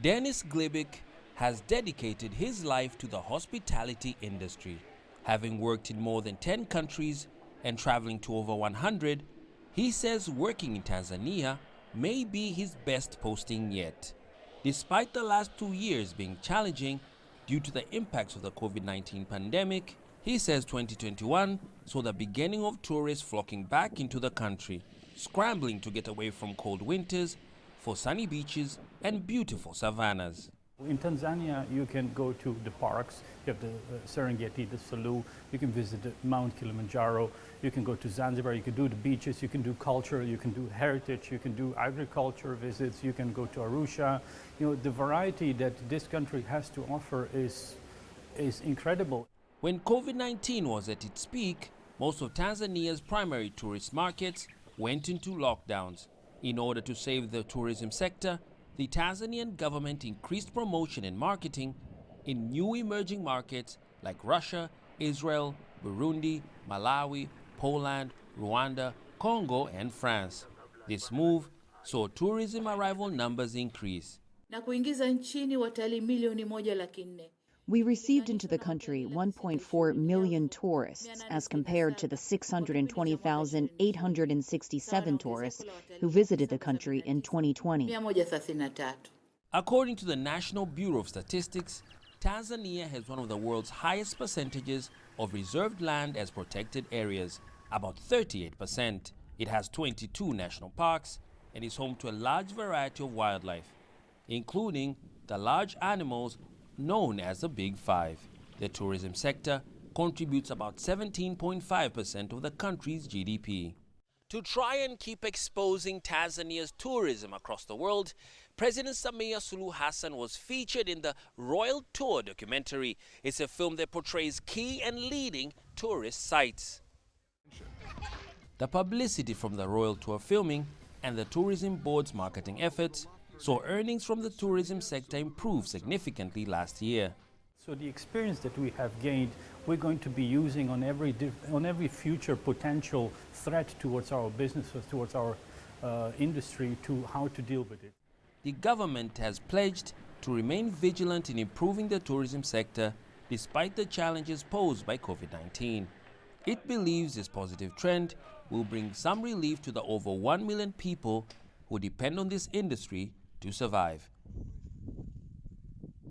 Dennis Glibik has dedicated his life to the hospitality industry. Having worked in more than 10 countries and traveling to over 100, he says working in Tanzania may be his best posting yet. Despite the last 2 years being challenging due to the impacts of the COVID-19 pandemic, he says 2021 saw the beginning of tourists flocking back into the country, scrambling to get away from cold winters for sunny beaches and beautiful savannas. In Tanzania, you can go to the parks. You have the Serengeti, the Selous. You can visit Mount Kilimanjaro. You can go to Zanzibar. You can do the beaches. You can do culture. You can do heritage. You can do agriculture visits. You can go to Arusha. You know, the variety that this country has to offer is incredible. When COVID-19 was at its peak, most of Tanzania's primary tourist markets went into lockdowns. In order to save the tourism sector, the Tanzanian government increased promotion and marketing in new emerging markets like Russia, Israel, Burundi, Malawi, Poland, Rwanda, Congo, and France. This move saw tourism arrival numbers increase. Na kuingiza nchini watalii milioni 1.4. We received into the country 1.4 million tourists as compared to the 620,867 tourists who visited the country in 2020. According to the National Bureau of Statistics, Tanzania has one of the world's highest percentages of reserved land as protected areas, about 38%. It has 22 national parks and is home to a large variety of wildlife, including the large animals known as the Big Five. The tourism sector contributes about 17.5% of the country's GDP. To try and keep exposing Tanzania's tourism across the world, President Samia Suluhu Hassan was featured in the Royal Tour documentary. It's a film that portrays key and leading tourist sites. The publicity from the Royal Tour filming and the Tourism Board's marketing efforts saw earnings from the tourism sector improve significantly last year. So the experience that we have gained, we're going to be using on every future potential threat towards our businesses, towards our industry, to how to deal with it. The government has pledged to remain vigilant in improving the tourism sector despite the challenges posed by COVID-19. It believes this positive trend will bring some relief to the over 1 million people who depend on this industry to survive.